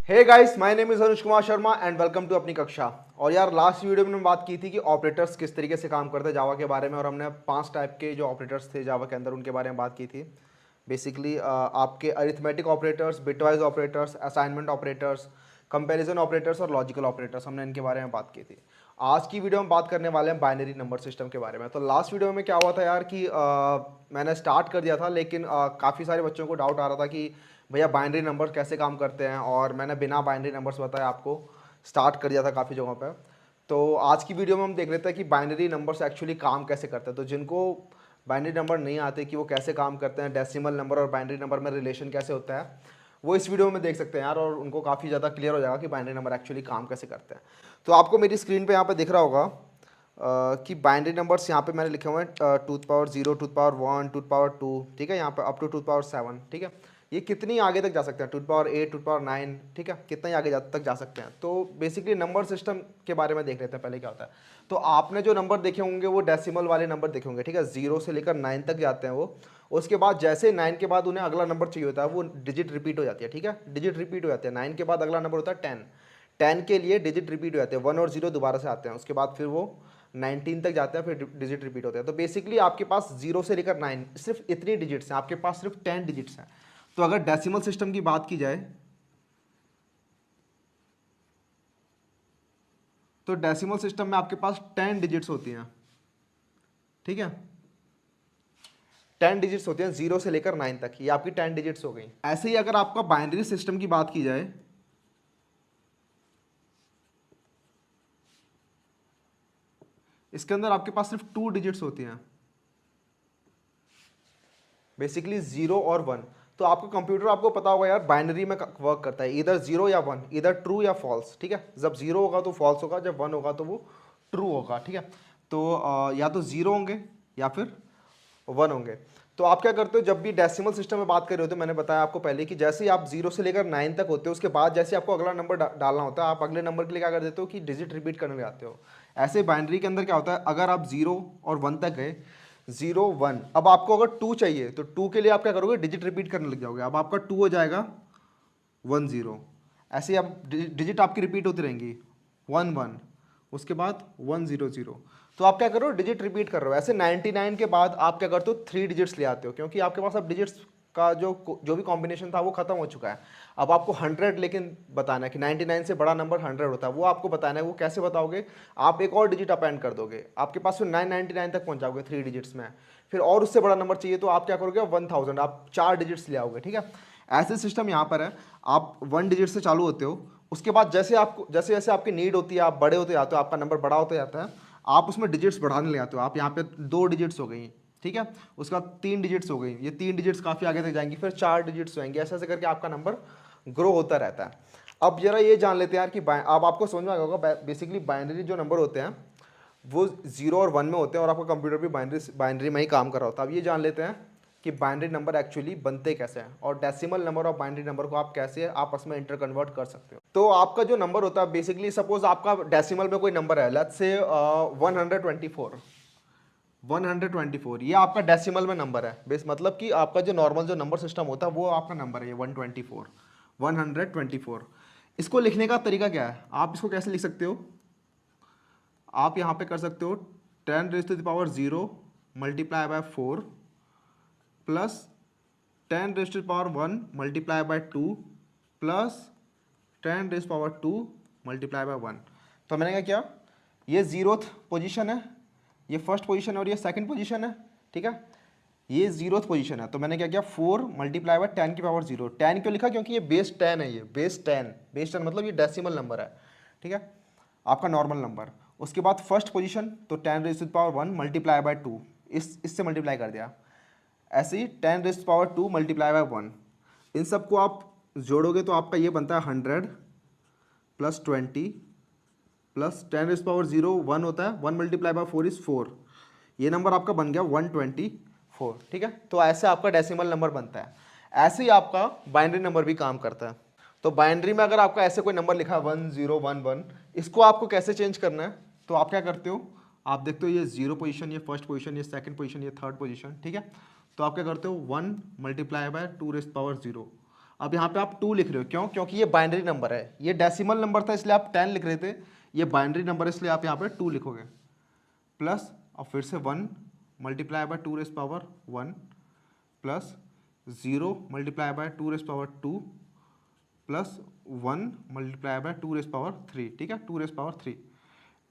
Hey guys, my name is Anuj Kumar Sharma and welcome to अपनी कक्षा। और यार लास्ट वीडियो में बात की थी कि ऑपरेटर्स किस तरीके से काम करते हैं जावा के बारे में, और हमने 5 टाइप के जो ऑपरेटर्स थे जावा के अंदर उनके बारे में बात की थी। बेसिकली आपके arithmetic operators, bitwise operators, assignment operators, comparison operators और लॉजिकल ऑपरेटर्स, हमने इनके बारे में बात की थी। आज की वीडियो में बात करने वाले हैं बाइनरी नंबर सिस्टम के बारे में। तो लास्ट वीडियो में क्या हुआ था यार कि मैंने स्टार्ट कर दिया था, लेकिन काफ़ी सारे बच्चों को डाउट आ रहा था कि भैया बाइनरी नंबर कैसे काम करते हैं, और मैंने बिना बाइनरी नंबर्स बताए आपको स्टार्ट कर दिया था काफ़ी जगहों पे। तो आज की वीडियो में हम देख लेते हैं कि बाइनरी नंबर्स एक्चुअली काम कैसे करते हैं। तो जिनको बाइनरी नंबर नहीं आते कि वो कैसे काम करते हैं, डेसिमल नंबर और बाइनरी नंबर में रिलेशन कैसे होता है, वो इस वीडियो में देख सकते हैं यार, और उनको काफ़ी ज़्यादा क्लियर हो जाएगा कि बाइनरी नंबर एक्चुअली काम कैसे करते हैं। तो आपको मेरी स्क्रीन पे यहाँ पे दिख रहा होगा कि बाइनरी नंबर्स यहाँ पे मैंने लिखे हुए हैं 2^0, 2^1, 2^2, ठीक है, यहाँ पे अप टू 2^7, ठीक है। ये कितनी आगे तक जा सकते हैं, 2^8, 2^9, ठीक है, कितना ही आगे तक जा सकते हैं। तो बेसिकली नंबर सिस्टम के बारे में देख लेते हैं पहले क्या होता है। तो आपने जो नंबर देखे होंगे वो डेसिमल वाले नंबर देखे होंगे, ठीक है, 0 से लेकर 9 तक जाते हैं वो। उसके बाद जैसे 9 के बाद उन्हें अगला नंबर चाहिए होता है, वो डिजिट रिपीट हो जाती है, ठीक है, डिजिट रिपीट हो जाती है। 9 के बाद अगला नंबर होता है 10, 10 के लिए डिजिट रिपीट हो जाते हैं, 1 और 0 दोबारा से आते हैं। उसके बाद फिर वो 19 तक जाते हैं, फिर डिजिट रिपीट होते हैं। तो बेसिकली आपके पास 0 से लेकर 9 सिर्फ इतनी डिजिट्स हैं, आपके पास सिर्फ 10 डिजिट्स हैं। तो अगर डेसिमल सिस्टम की बात की जाए तो डेसिमल सिस्टम में आपके पास 10 डिजिट्स होती हैं, ठीक है, 10 डिजिट्स होती हैं 0 से लेकर 9 तक, ये आपकी 10 डिजिट्स हो गई। ऐसे ही अगर आपका बाइनरी सिस्टम की बात की जाए, इसके अंदर आपके पास सिर्फ 2 डिजिट्स होती हैं, बेसिकली 0 और 1। तो आपका कंप्यूटर, आपको पता होगा यार, बाइनरी में वर्क करता है, इधर 0 या 1, इधर ट्रू या फॉल्स, ठीक है। जब 0 होगा तो फॉल्स होगा, जब 1 होगा तो वो ट्रू होगा, ठीक है। तो या तो 0 होंगे या फिर 1 होंगे। तो आप क्या करते हो, जब भी डेसिमल सिस्टम में बात कर रहे होते हो, मैंने बताया आपको पहले कि जैसे ही आप 0 से लेकर 9 तक होते हो, उसके बाद जैसे आपको अगला नंबर डालना होता है, आप अगले नंबर के लिए क्या कर देते हो कि डिजिट रिपीट करने लग जाते हो। ऐसे बाइनरी के अंदर क्या होता है, अगर आप 0 और 1 तक गए, 0 1, अब आपको अगर 2 चाहिए तो 2 के लिए आप क्या करोगे, डिजिट रिपीट करने लग जाओगे। अब आपका 2 हो जाएगा 1 0, ऐसे ही अब डिजिट आपकी रिपीट होती रहेंगी, 1 1, उसके बाद 1 0 0। तो आप क्या कर रहे हो, डिजिट रिपीट कर रहे हो। ऐसे 99 के बाद आप क्या करते हो, 3 डिजिट्स ले आते हो, क्योंकि आपके पास अब डिजिट्स का जो भी कॉम्बिनेशन था वो खत्म हो चुका है। अब आपको 100 लेकिन बताना है कि 99 से बड़ा नंबर 100 होता है, वो आपको बताना है। वो कैसे बताओगे, आप एक और डिजिट अपेंड कर दोगे, आपके पास फिर 999 तक पहुंच जाओगे 3 डिजिट्स में। फिर और उससे बड़ा नंबर चाहिए तो आप क्या करोगे, 1000, आप 4 डिजिट्स ले आओगे, ठीक है। ऐसे सिस्टम यहाँ पर है, आप 1 डिजिट से चालू होते हो, उसके बाद जैसे जैसे आपकी नीड होती है, आप बड़े होते जाते हो, आपका नंबर बड़ा होता जाता है, आप उसमें डिजिट्स बढ़ाने लगे आते हो। आप यहाँ पे 2 डिजिट्स हो गई, ठीक है, उसके बाद 3 डिजिट्स हो गई, ये 3 डिजिट्स काफ़ी आगे तक जाएंगी, फिर 4 डिजिट्स होंगे, ऐसे ऐसे करके आपका नंबर ग्रो होता रहता है। अब जरा ये जान लेते हैं यार कि अब आपको समझ में आ गया होगा, बेसिकली बाइनरी जो नंबर होते हैं वो 0 और 1 में होते हैं, और आपका कंप्यूटर भी बाइनरी में ही काम कर रहा होता है। अब ये जान लेते हैं कि बाइनरी नंबर एक्चुअली बनते कैसे हैं, और डेसिमल नंबर और बाइनरी नंबर को आप कैसे आपस में इंटर कन्वर्ट कर सकते हो। तो आपका जो नंबर होता है, बेसिकली सपोज आपका डेसिमल में कोई नंबर है, लेट्स से 124, ये आपका डेसिमल में नंबर है। बेस मतलब कि आपका जो नॉर्मल जो नंबर सिस्टम होता है वो आपका नंबर है, ये 124। इसको लिखने का तरीका क्या है, आप इसको कैसे लिख सकते हो, आप यहाँ पे कर सकते हो 10⁻0 multiply by 4 plus 10⁻1 multiply by 2 plus 10⁻2 multiply by 1। तो मैंने क्या किया, ये 0th पोजीशन है, ये फर्स्ट पोजीशन है, और ये सेकंड पोजीशन है, ठीक है, ये 0th पोजीशन है। तो मैंने क्या किया, 4 मल्टीप्लाई बाय 10⁻0। 10 क्यों लिखा, क्योंकि ये बेस 10 है, ये बेस 10 मतलब ये डेसिमल नंबर है, ठीक है, आपका नॉर्मल नंबर। उसके बाद फर्स्ट पोजीशन, तो 10⁻1 मल्टीप्लाई बाय 2, इससे मल्टीप्लाई कर दिया। ऐसे ही 10⁻2 मल्टीप्लाई बाय 1, इन सबको आप जोड़ोगे तो आपका ये बनता है 100 प्लस 20 प्लस 10⁻0 1 होता है, 1 मल्टीप्लाई बाय 4 इज 4, ये नंबर आपका बन गया 124, ठीक है। तो ऐसे आपका डेसिमल नंबर बनता है। ऐसे ही आपका बाइनरी नंबर भी काम करता है। तो बाइनरी में अगर आपका ऐसे कोई नंबर लिखा है 1011, इसको आपको कैसे चेंज करना है, तो आप क्या करते हो, आप देखते हो ये 0 पोजीशन, ये फर्स्ट पोजीशन, ये सेकंड पोजीशन, ये थर्ड पोजीशन, ठीक है। तो आप क्या करते हो, 1 मल्टीप्लाई बाय 2⁻0, अब यहाँ पे आप 2 लिख रहे हो, क्यों? क्योंकि ये बाइनरी नंबर है, ये डेसिमल नंबर था इसलिए आप 10 लिख रहे थे, ये बाइनरी नंबर इसलिए आप यहाँ पे 2 लिखोगे, प्लस और फिर से 1 multiply by 2 rays power 1 plus 0 multiply by 2 rays power 2 plus 1 multiply by 2 rays power 3, ठीक है, 2 रेज़ पावर 3।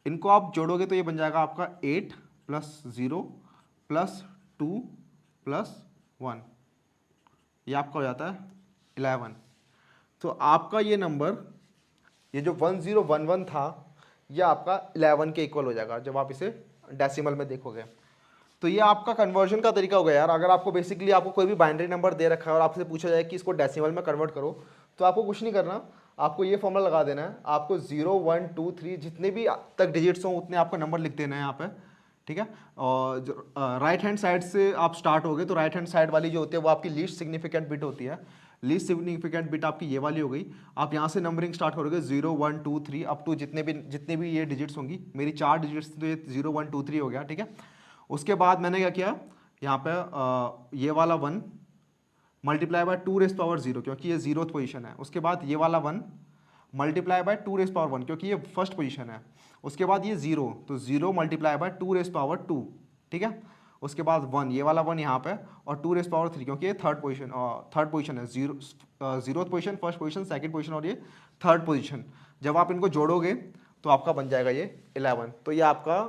इनको आप जोड़ोगे तो ये बन जाएगा आपका 8 प्लस 0 प्लस 2 प्लस 1, ये आपका हो जाता है 11। तो आपका ये नंबर, ये जो 1011 था, ये आपका 11 के इक्वल हो जाएगा जब आप इसे डेसिमल में देखोगे। तो ये आपका कन्वर्जन का तरीका हो गया यार। अगर आपको बेसिकली आपको कोई भी बाइनरी नंबर दे रखा है और आपसे पूछा जाए कि इसको डेसिमल में कन्वर्ट करो, तो आपको कुछ नहीं करना, आपको ये फॉर्मूला लगा देना है। आपको 0 1 2 3 जितने भी तक डिजिट्स हों उतने आपको नंबर लिख देना है यहाँ पे, ठीक है। और राइट हैंड साइड से आप स्टार्ट होगे तो राइट हैंड साइड वाली जो होती है वो आपकी लीस्ट सिग्निफिकेंट बिट होती है। लीस्ट सिग्निफिकेंट बिट आपकी ये वाली हो गई। आप यहाँ से नंबरिंग स्टार्ट करोगे 0 1 2 3 अप टू जितने भी ये डिजिट्स होंगी। मेरी 4 डिजिट्स तो ये 0 1 2 3 हो गया, ठीक है। उसके बाद मैंने क्या किया, यहाँ पे ये वाला 1 मल्टीप्लाई बाय 2 रेज़ पावर 0 क्योंकि ये 0th पोजीशन है। उसके बाद ये वाला 1 मल्टीप्लाई बाय 2 रेज़ पावर 1 क्योंकि ये फर्स्ट पोजीशन है। उसके बाद ये 0, तो 0 मल्टीप्लाई बाय 2 रेज़ पावर 2, ठीक है। उसके बाद 1, ये वाला 1 यहाँ पे, और 2 रेज़ पावर 3 क्योंकि ये थर्ड पोजीशन है। 0th position, first position, second position और ये थर्ड पोजीशन। जब आप इनको जोड़ोगे तो आपका बन जाएगा ये 11। तो ये आपका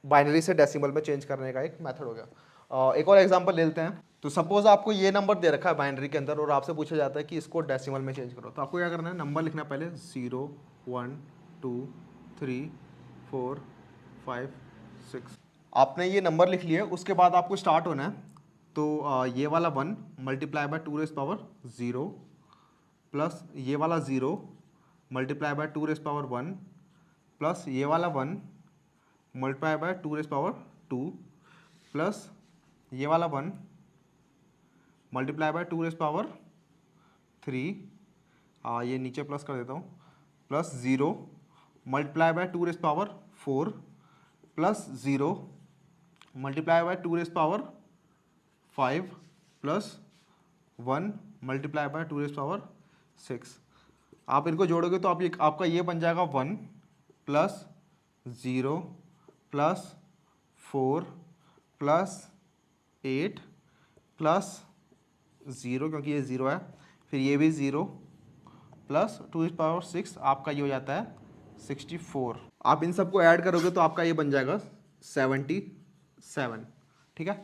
बाइनरी से डेसिमल में चेंज करने का एक मेथड हो गया। एक और एग्जांपल ले लेते हैं। तो सपोज आपको ये नंबर दे रखा है बाइनरी के अंदर और आपसे पूछा जाता है कि इसको डेसिमल में चेंज करो, तो आपको क्या करना है, नंबर लिखना है पहले 0 1 2 3 4 5 6। आपने ये नंबर लिख लिया, उसके बाद आपको स्टार्ट होना है। तो ये वाला 1 multiply by 2 rays power 0 plus ये वाला 0 multiply by 2 rays power 1 plus ये वाला 1 multiply by 2 rays power 2 plus ये वाला 1 मल्टीप्लाई बाय 2 रेज़ पावर 3, ये नीचे प्लस कर देता हूँ, plus 0 multiply by 2 rays power 4 plus 0 multiply by 2 rays power 5 plus 1 multiply by 2 rays power 6। आप इनको जोड़ोगे तो आपका ये बन जाएगा 1 प्लस 0 प्लस 4 प्लस 8 प्लस 0 क्योंकि ये 0 है, फिर ये भी 0 प्लस 2 रेज़ पावर 6, आपका ये हो जाता है 64। आप इन सबको ऐड करोगे तो आपका ये बन जाएगा 77, ठीक है।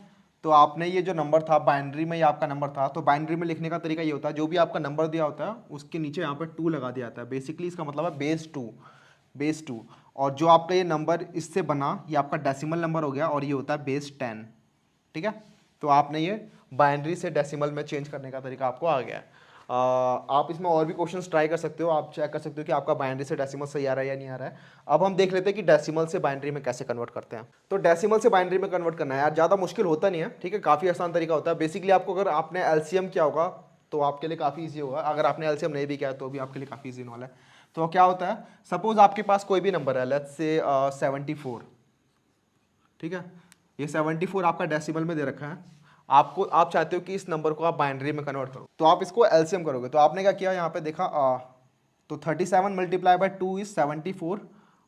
तो आपने ये जो नंबर था बाइनरी में, ये आपका नंबर था, तो बाइनरी में लिखने का तरीका ये होता है, जो भी आपका नंबर दिया होता है उसके नीचे यहाँ पे 2 लगा दिया जाता है। बेसिकली इसका मतलब है बेस 2। और जो आपका ये नंबर इससे बना, ये आपका डेसिमल नंबर हो गया और ये होता है बेस 10, ठीक है। तो आपने ये बाइनरी से डेसिमल में चेंज करने का तरीका आपको आ गया है। आप इसमें और भी क्वेश्चंस ट्राई कर सकते हो, आप चेक कर सकते हो कि आपका बाइनरी से डेसिमल सही आ रहा है या नहीं आ रहा है। अब हम देख लेते हैं कि डेसिमल से बाइनरी में कैसे कन्वर्ट करते हैं। तो डेसिमल से बाइनरी में कन्वर्ट करना है यार, ज़्यादा मुश्किल होता नहीं है, ठीक है, काफ़ी आसान तरीका होता है। बेसिकली आपको अगर आपने एलसीएम किया होगा तो आपके लिए काफ़ी ईजी होगा, अगर आपने एलसीएम नहीं भी किया तो भी आपके लिए काफ़ी ईजी वाला है। तो क्या होता है, सपोज आपके पास कोई भी नंबर है, लेट्स से 74, ठीक है। ये 74 आपका डेसिमल में दे रखा है, आप चाहते हो कि इस नंबर को आप बाइनरी में कन्वर्ट करो, तो आप इसको एलसीएम करोगे। तो आपने क्या किया, यहाँ पे देखा, तो 37 मल्टीप्लाई बाय 2 इज 74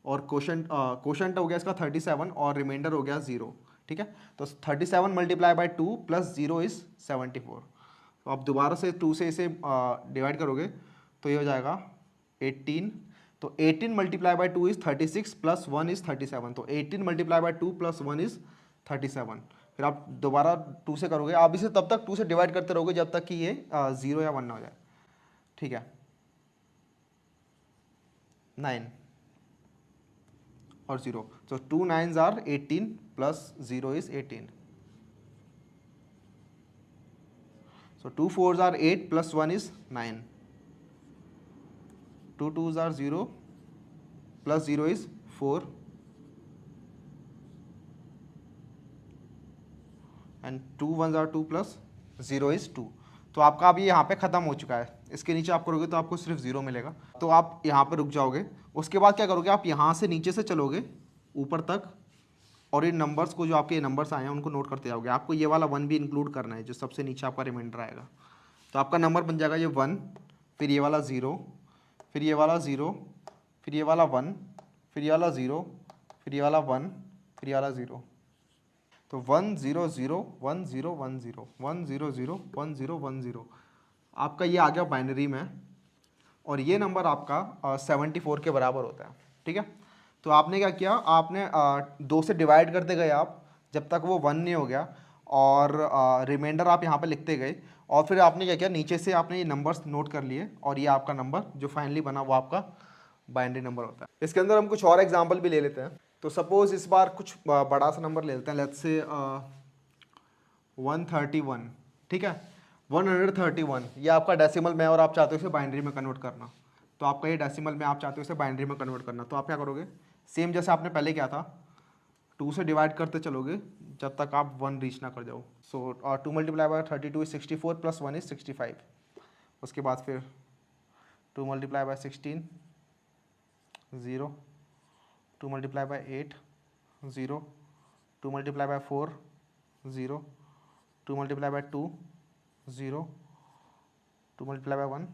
और क्वोशंट हो गया इसका 37 और रिमाइंडर हो गया 0, ठीक है। तो 37 मल्टीप्लाई बाय 2 प्लस 0 इज 74। तो आप दोबारा से 2 से इसे डिवाइड करोगे तो ये हो जाएगा 18। तो 18 multiply by 2 is 36 plus 1 is 37। तो 18 मल्टीप्लाई बाय 2 प्लस 1 इज 37। फिर आप दोबारा 2 से करोगे, आप इसे तब तक 2 से डिवाइड करते रहोगे जब तक कि ये 0 या 1 ना हो जाए, ठीक है। 9 और 0, so 2 9s are 18 plus 0 is 18, so 2 4s are 8 plus 1 is 9, 2 2s are 0 plus 0 is 4 and 2 1s are 2 plus 0 is 2। तो आपका अभी यहाँ पे ख़त्म हो चुका है, इसके नीचे आप करोगे तो आपको सिर्फ 0 मिलेगा, तो आप यहाँ पे रुक जाओगे। उसके बाद क्या करोगे, आप यहाँ से नीचे से चलोगे ऊपर तक और इन नंबर्स को, जो आपके नंबर्स आए हैं उनको नोट करते जाओगे। आपको ये वाला 1 भी इंक्लूड करना है, जो सबसे नीचे आपका रिमाइंडर आएगा, तो आपका नंबर बन जाएगा ये 1, फिर ये वाला 0, फिर ये वाला 0, फिर ये वाला 1, फिर ये वाला 0, फिर ये वाला 1, फिर ये वाला 0। तो 1 0 0 1 0 1 0 1 0 0 1 0 1 0 आपका ये आ गया बाइनरी में, और ये नंबर आपका 74 के बराबर होता है। ठीक है, तो आपने क्या किया, आपने 2 से डिवाइड करते गए आप जब तक वो 1 नहीं हो गया, और रिमाइंडर आप यहाँ पे लिखते गए, और फिर आपने क्या किया, नीचे से आपने ये नंबर्स नोट कर लिए, और ये आपका नंबर जो फाइनली बना वो आपका बाइनरी नंबर होता है। इसके अंदर हम कुछ और एग्जाम्पल भी ले लेते हैं। तो सपोज इस बार कुछ बड़ा सा नंबर ले लेते हैं, लेट्स से 131। ठीक है, 131 ये आपका डेसिमल में, और आप चाहते हो इसे बाइनरी में कन्वर्ट करना। तो आपका ये डेसिमल में, आप चाहते हो इसे बाइनरी में कन्वर्ट करना, तो आप क्या करोगे, सेम जैसे आपने पहले किया था, 2 से डिवाइड करते चलोगे जब तक आप 1 रीच ना कर जाओ। सो 2 multiply by 32 is 64 plus 1 is 65। उसके बाद फिर 2 multiply by 16 0, 2 multiply by 8 0, 2 multiply by 4 0, 2 multiply by 2 0, 2 multiply by 1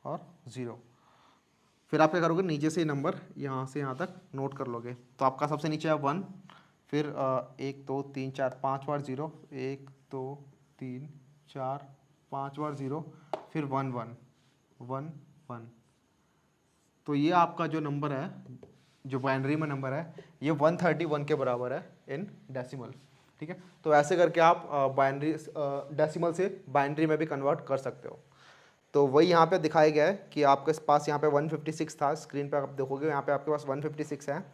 और 0। फिर आप क्या करोगे, नीचे से नंबर यहाँ से यहाँ तक नोट कर लोगे। तो आपका सबसे नीचे है 1, फिर 1 2 3 4 5 बार 0, 1 2 3 4 5 बार 0, फिर 1 1 1 1। तो ये आपका जो नंबर है, जो बाइनरी में नंबर है, ये 131 के बराबर है इन डेसिमल। ठीक है, तो ऐसे करके आप बाइनरी डेसिमल से बाइनरी में भी कन्वर्ट कर सकते हो। तो वही यहाँ पे दिखाया गया है कि आपके पास यहाँ पे 156 था, स्क्रीन पे आप देखोगे यहाँ पे आपके पास 156 है।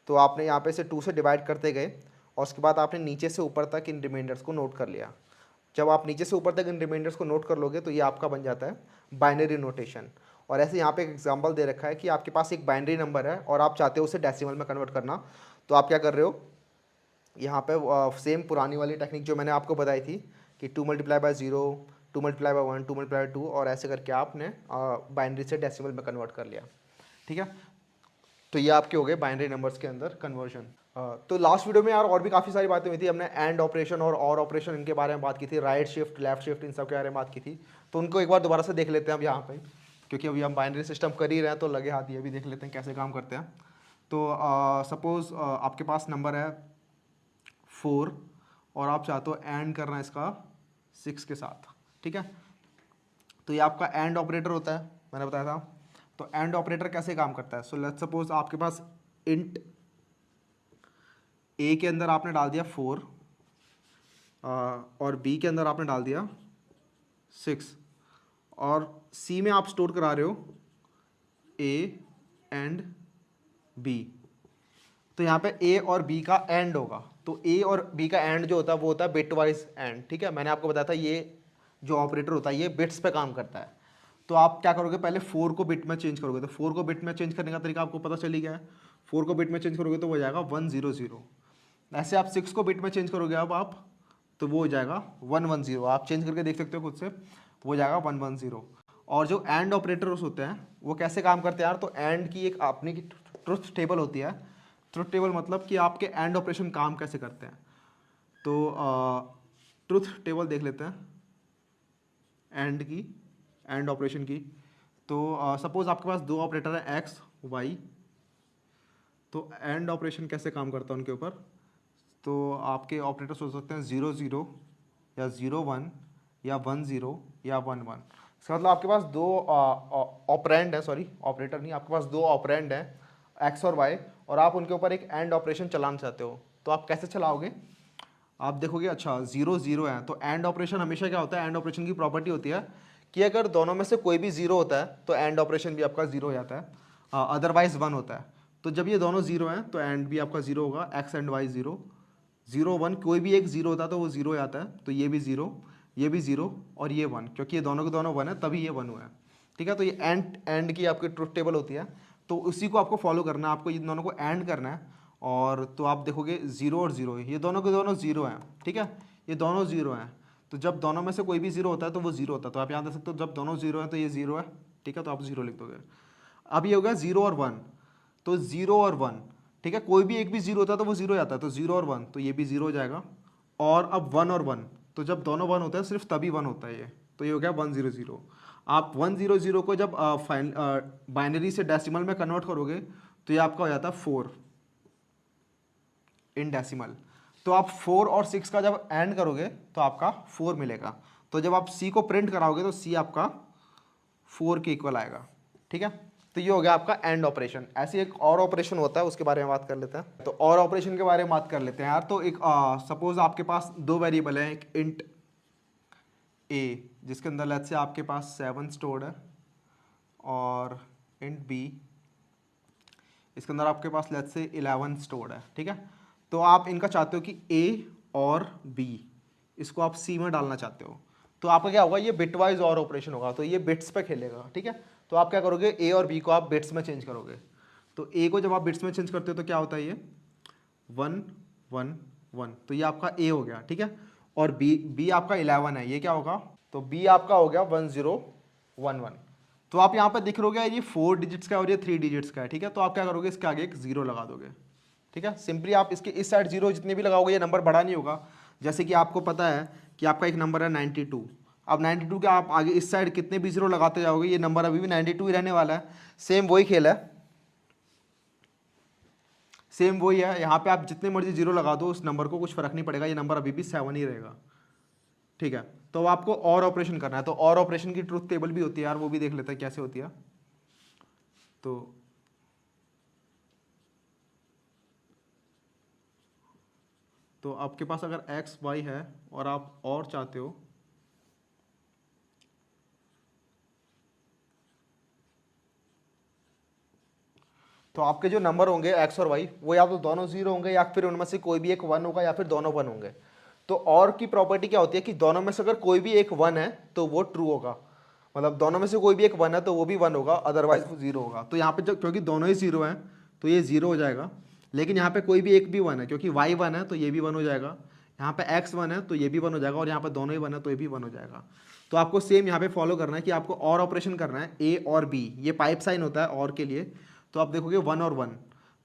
तो आपने यहाँ पे से 2 से डिवाइड करते गए, और उसके बाद आपने नीचे से ऊपर तक इन रिमाइंडर्स को नोट कर लिया। जब आप नीचे से ऊपर तक इन रिमाइंडर्स को नोट कर लोगे तो ये आपका बन जाता है बाइनरी नोटेशन। और ऐसे यहाँ पे एक एग्जांपल दे रखा है कि आपके पास एक बाइनरी नंबर है और आप चाहते हो उसे डेसिमल में कन्वर्ट करना। तो आप क्या कर रहे हो, यहाँ पे सेम पुरानी वाली टेक्निक जो मैंने आपको बताई थी कि 2 multiply by 0, 2 multiply by 1, 2 multiply by 2, और ऐसे करके आपने बाइनरी से डेसिमल में कन्वर्ट कर लिया। ठीक है, तो ये आपके हो गए बाइनरी नंबर्स के अंदर कन्वर्जन। तो लास्ट वीडियो में यार और भी काफ़ी सारी बातें हुई थी, हमने एंड ऑपरेशन और ऑपरेशन इनके बारे में बात की थी, right shift left shift in सब के बारे में बात की थी। तो उनको एक बार दोबारा से देख लेते हैं अब यहाँ पे, क्योंकि अभी हम बाइनरी सिस्टम कर ही रहे हैं तो लगे हाथ ये भी देख लेते हैं कैसे काम करते हैं। तो सपोज़ आपके पास नंबर है 4, और आप चाहते हो एंड करना इसका 6 के साथ। ठीक है, तो ये आपका एंड ऑपरेटर होता है, मैंने बताया था। तो एंड ऑपरेटर कैसे काम करता है, सो लेट्स सपोज आपके पास इंट ए के अंदर आपने डाल दिया 4, और बी के अंदर आपने डाल दिया 6, और सी में आप स्टोर करा रहे हो ए एंड बी। तो यहाँ पे ए और बी का एंड होगा, तो ए और बी का एंड जो होता है वो होता है बिट वाइज एंड। ठीक है, मैंने आपको बताया था ये जो ऑपरेटर होता है ये बिट्स पे काम करता है। तो आप क्या करोगे, पहले 4 को बिट में चेंज करोगे। तो 4 को बिट में चेंज करने का तरीका आपको पता चली गया है। 4 को बिट में चेंज करोगे तो वो हो जाएगा 100। ऐसे आप 6 को बिट में चेंज करोगे अब आप, तो वो हो जाएगा 110। आप चेंज करके देख सकते हो खुद से, वो हो जाएगा 110। और जो एंड ऑपरेटर्स होते हैं वो कैसे काम करते हैं यार, तो एंड की एक अपनी ट्रुथ टेबल होती है। ट्रुथ टेबल मतलब कि आपके एंड ऑपरेशन काम कैसे करते हैं। तो ट्रुथ टेबल देख लेते हैं एंड की, एंड ऑपरेशन की। तो सपोज आपके पास 2 ऑपरेटर है एक्स वाई, तो एंड ऑपरेशन कैसे काम करता है उनके ऊपर। तो आपके ऑपरेटर्स हो सकते हैं 0 0 या 0 1 या 1 0 या 1 1। इसका मतलब आपके पास 2 ऑपरेंड है, सॉरी ऑपरेटर नहीं, आपके पास 2 ऑपरेंड है एक्स और वाई, और आप उनके ऊपर एक एंड ऑपरेशन चलाना चाहते हो। तो आप कैसे चलाओगे, आप देखोगे अच्छा 0 0 है, तो एंड ऑपरेशन हमेशा क्या होता है, एंड ऑपरेशन की प्रॉपर्टी होती है कि अगर दोनों में से कोई भी 0 होता है तो एंड ऑपरेशन भी आपका 0 हो जाता है, अदरवाइज 1 होता है। तो जब ये दोनों 0 हैं तो एंड भी आपका 0 होगा, एक्स एंड वाई 0, 0 1, कोई भी एक 0 होता है तो वो 0 आता है। तो ये भी 0, ये भी 0 और ये 1, क्योंकि ये दोनों के दोनों 1 है तभी ये 1 हुआ है। ठीक है, तो ये एंड की आपकी ट्रुथ टेबल होती है, तो उसी को आपको फॉलो करना है, आपको इन दोनों को एंड करना है। और तो आप देखोगे 0 और 0, ये दोनों के दोनों 0 हैं। ठीक है, ये दोनों 0 हैं, तो जब दोनों में से कोई भी 0 होता है तो वो 0 होता है। तो आप यहाँ देख सकते हो जब दोनों 0 हैं तो ये 0 है। ठीक है, तो आप 0 लिख दोगे। अब ये हो गया 0 और 1, तो 0 और 1, ठीक है, कोई भी एक भी 0 होता है तो वो 0 जाता है, तो 0 और 1, तो ये भी 0 हो जाएगा। और अब 1 और 1, तो जब दोनों 1 होते हैं सिर्फ तभी 1 होता है ये, तो ये हो गया 100। आप 100 को जब बाइनरी से डेसिमल में कन्वर्ट करोगे तो ये आपका हो जाता है 4 इन डेसिमल। तो आप 4 और 6 का जब एंड करोगे तो आपका 4 मिलेगा। तो जब आप C को प्रिंट कराओगे तो C आपका 4 के इक्वल आएगा, ठीक है। तो ये हो गया आपका एंड ऑपरेशन। ऐसे एक और ऑपरेशन होता है, उसके बारे में बात कर लेते हैं। तो और ऑपरेशन के बारे में बात कर लेते हैं यार। तो एक सपोज आपके पास दो वेरिएबल है, एक इंट ए जिसके अंदर लेट्स से आपके पास 7 स्टोर्ड है, और इंट बी इसके अंदर आपके पास लेट्स से 11 स्टोर्ड है, ठीक है। तो आप इनका चाहते हो कि ए और बी इसको आप सी में डालना चाहते हो, तो आपका क्या होगा, ये बिट वाइज और ऑपरेशन होगा, तो ये बिट्स पे खेलेगा, ठीक है। तो आप क्या करोगे, ए और बी को आप बिट्स में चेंज करोगे। तो ए को जब आप बिट्स में चेंज करते हो तो क्या होता है, ये 1 1 1, तो ये आपका ए हो गया, ठीक है। और बी आपका 11 है, ये क्या होगा, तो बी आपका हो गया 1 0 1 1। तो आप यहाँ पे दिख रहोगे ये 4 डिजिट्स का है और ये 3 डिजिट्स का है, ठीक है। तो आप क्या करोगे, इसके आगे एक 0 लगा दोगे, ठीक है। सिंपली आप इसके इस साइड 0 जितने भी लगाओगे ये नंबर बड़ा नहीं होगा। जैसे कि आपको पता है कि आपका एक नंबर है 92, अब 92 के आप आगे इस साइड कितने भी 0 लगाते जाओगे ये नंबर अभी भी 92 ही रहने वाला है। सेम वही खेल है, सेम वही है। यहाँ पे आप जितने मर्जी 0 लगा दो उस नंबर को कुछ फर्क नहीं पड़ेगा, ये नंबर अभी भी 7 ही रहेगा, ठीक है। तो आपको और ऑपरेशन करना है, तो और ऑपरेशन की ट्रुथ टेबल भी होती है यार, वो भी देख लेते हैं कैसे होती है। तो आपके पास अगर एक्स वाई है और आप और चाहते हो तो आपके जो नंबर होंगे एक्स और वाई वो या तो दोनों 0 होंगे या फिर उनमें से कोई भी एक 1 होगा या फिर दोनों 1 होंगे। तो और की प्रॉपर्टी क्या होती है कि दोनों में से अगर कोई भी एक 1 है तो वो ट्रू होगा, मतलब दोनों में से कोई भी एक 1 है तो वो भी 1 होगा, अदरवाइज वो 0 होगा। तो यहाँ पे जब क्योंकि दोनों ही 0 हैं तो ये 0 हो जाएगा, लेकिन यहाँ पे कोई भी एक भी 1 है, क्योंकि y 1 है तो ये भी 1 हो जाएगा, यहाँ पे x 1 है तो ये भी 1 हो जाएगा, और यहाँ पे दोनों ही 1 है तो ये भी 1 हो जाएगा। तो आपको सेम यहाँ पे फॉलो करना है कि आपको और ऑपरेशन करना है, a और b, ये पाइप साइन होता है और के लिए। तो आप देखोगे 1 और 1,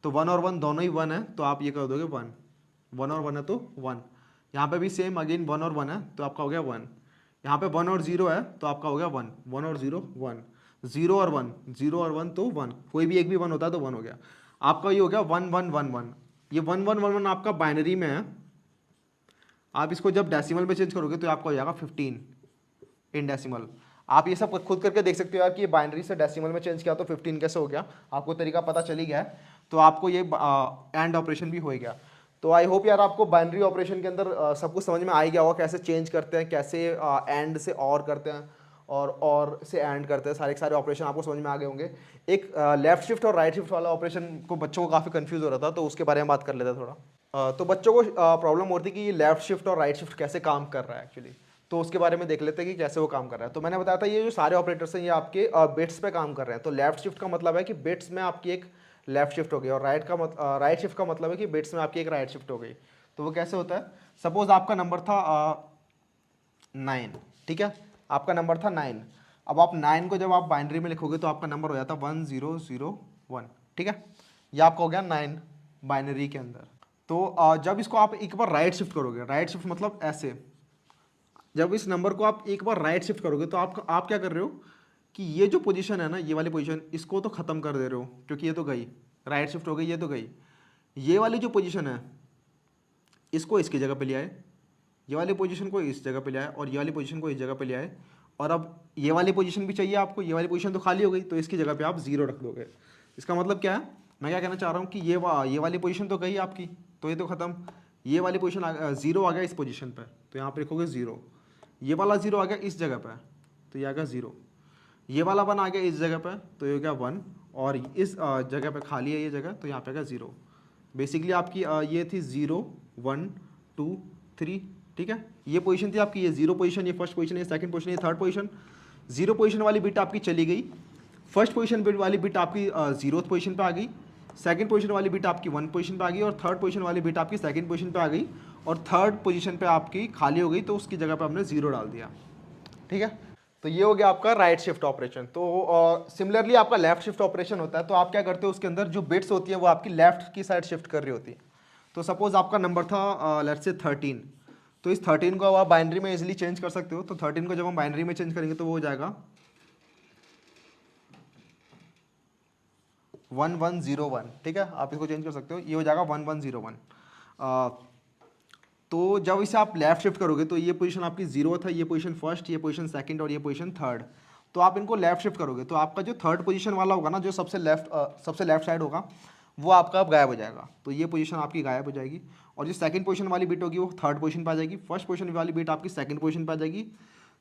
तो 1 और 1 दोनों ही 1 है तो आप ये कर दोगे 1, 1 और 1 है तो 1। यहाँ पे भी सेम अगेन 1 और 1 है तो आपका हो गया 1। यहाँ पे 1 और 0 है तो आपका हो गया 1, 1 और 0 1, 0 और 1, 0 और 1 तो 1, कोई भी एक भी 1 होता है तो 1 हो गया। आपका ये हो गया 1 1 1 1। ये 1 1 1 1 आपका बाइनरी में है, आप इसको जब डेसिमल में चेंज करोगे तो आपका हो जाएगा 15 इन डेसिमल। आप ये सब खुद करके देख सकते हो यार कि ये बाइनरी से डेसिमल में चेंज किया तो 15 कैसे हो गया, आपको तरीका पता चली गया है। तो आपको ये एंड ऑपरेशन भी हो गया। तो आई होप यार आपको बाइनरी ऑपरेशन के अंदर सब कुछ समझ में आ ही गया होगा, कैसे चेंज करते हैं, कैसे एंड से और करते हैं और से एंड करते हैं, सारे के सारे ऑपरेशन आपको समझ में आ गए होंगे। एक लेफ्ट शिफ्ट और राइट शिफ्ट वाला ऑपरेशन को बच्चों को काफ़ी कंफ्यूज हो रहा था, तो उसके बारे में बात कर लेते हैं थोड़ा। तो बच्चों को प्रॉब्लम होती है कि ये लेफ्ट शिफ्ट और राइट शिफ्ट कैसे काम कर रहा है एक्चुअली, तो उसके बारे में देख लेते हैं कि कैसे वो काम कर रहा है। तो मैंने बताया था ये जो सारे ऑपरेटर्स हैं ये आपके बिट्स पे काम कर रहे हैं। तो लेफ्ट शिफ्ट का मतलब है कि बिट्स में आपकी एक लेफ्ट शिफ्ट हो गई, और राइट शिफ्ट का मतलब है कि बिट्स में आपकी एक राइट शिफ्ट हो गई। तो वो कैसे होता है, सपोज आपका नंबर था 9, ठीक है, आपका नंबर था 9। अब आप 9 को जब आप बाइनरी में लिखोगे तो आपका नंबर हो जाता 1 0 0 1, ठीक है। ये आपका हो गया 9 बाइनरी के अंदर। तो जब इसको आप एक बार राइट शिफ्ट करोगे, राइट शिफ्ट मतलब ऐसे, जब इस नंबर को आप एक बार राइट शिफ्ट करोगे तो आप क्या कर रहे हो कि ये जो पोजीशन है ना, ये वाली पोजीशन, इसको तो ख़त्म कर दे रहे हो क्योंकि ये तो गई, राइट शिफ्ट हो गई, ये तो गई। ये वाली जो पोजीशन है इसको इसकी जगह पे ले आए, ये वाली पोजीशन को इस जगह पे ले आए, और ये वाली पोजीशन को इस जगह पे ले आए। और अब ये वाली पोजीशन भी चाहिए आपको, ये वाली पोजीशन तो खाली हो गई तो इसकी जगह पे आप 0 रख दोगे। इसका मतलब क्या है, मैं क्या कहना चाह रहा हूँ कि ये वाली पोजीशन तो गई आपकी, तो ये तो ख़त्म। ये वाली पोजीशन 0 आ गया इस पोजीशन पर, तो यहाँ पर लिखोगे 0। ये वाला 0 आ गया इस जगह पर, तो ये आ गया 0। ये वाला 1 आ गया इस जगह पर, तो ये हो गया 1, और इस जगह पर खाली है ये जगह, तो यहाँ पे आ गया 0। बेसिकली आपकी ये थी 0 1 2 3, ठीक है। ये पोजीशन थी आपकी, ये 0 पोजीशन, ये फर्स्ट पोजीशन, ये सेकंड पोजीशन, ये थर्ड पोजीशन। 0 पोजीशन वाली बिट आपकी चली गई, फर्स्ट पोजीशन वाली बिट आपकी 0th पोजीशन पे आ गई, सेकंड पोजीशन वाली बिट आपकी 1 पोजीशन पे आ गई, और थर्ड पोजीशन वाली बिट आपकी सेकंड पोजीशन पे आ गई, और थर्ड पोजीशन पे आपकी खाली हो गई तो उसकी जगह पे हमने 0 डाल दिया, ठीक है। तो ये हो गया आपका राइट शिफ्ट ऑपरेशन। तो सिमिलरली आपका लेफ्ट शिफ्ट ऑपरेशन होता है, तो आप क्या करते हो उसके अंदर जो बिट्स होती है वो आपकी लेफ्ट की साइड शिफ्ट कर रही होती है। तो सपोज आपका नंबर था लेट्स से 13, तो इस 13 को अब आप बाइनरी में इजीली चेंज कर सकते हो। तो 13 को जब हम बाइनरी में चेंज करेंगे तो वो हो जाएगा 1101, ठीक है, आप इसको चेंज कर सकते हो, ये हो जाएगा 1101। तो जब इसे आप लेफ्ट शिफ्ट करोगे तो ये पोजीशन आपकी 0 था, ये पोजीशन फर्स्ट, ये पोजीशन सेकंड और ये पोजीशन थर्ड। तो आप इनको लेफ्ट शिफ्ट करोगे तो आपका जो थर्ड पोजीशन वाला होगा ना, जो सबसे लेफ्ट साइड होगा, वो आपका अब गायब हो जाएगा। तो ये पोजीशन आपकी गायब हो जाएगी और जो सेकंड पोजीशन वाली बिट होगी वो थर्ड पोजीशन पे आ जाएगी, फर्स्ट पोजीशन वाली बिट आपकी सेकंड पोजीशन पे आ जाएगी,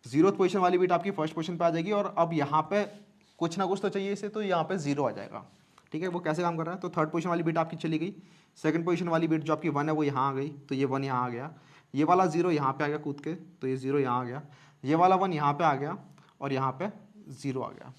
0th पोजीशन वाली बिट आपकी फर्स्ट पोजीशन पे आ जाएगी। और अब यहाँ पे कुछ ना कुछ तो चाहिए इसे, तो यहाँ पे 0 आ जाएगा, ठीक है। वो कैसे काम कर रहा है, तो थर्ड पोजीशन वाली बिट आपकी चली गई, सेकंड पोजीशन वाली बिट जो आपकी 1 है वो यहाँ आ गई, तो ये 1 यहाँ आ गया, ये वाला 0 यहाँ पे आ गया कूद के, तो ये 0 यहाँ आ गया, ये वाला 1 यहाँ पे आ गया और यहाँ पे 0 आ गया,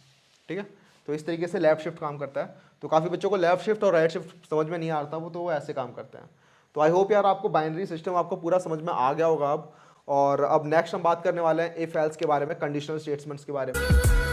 ठीक है। तो इस तरीके से लेफ्ट शिफ्ट काम करता है। तो काफ़ी बच्चों को लेफ्ट शिफ्ट और राइट शिफ्ट समझ में नहीं आता, वो ऐसे काम करते हैं। तो आई होप यार आपको बाइनरी सिस्टम आपको पूरा समझ में आ गया होगा अब। और अब नेक्स्ट हम बात करने वाले हैं इफ एल्स के बारे में, कंडीशनल स्टेटमेंट्स के बारे में।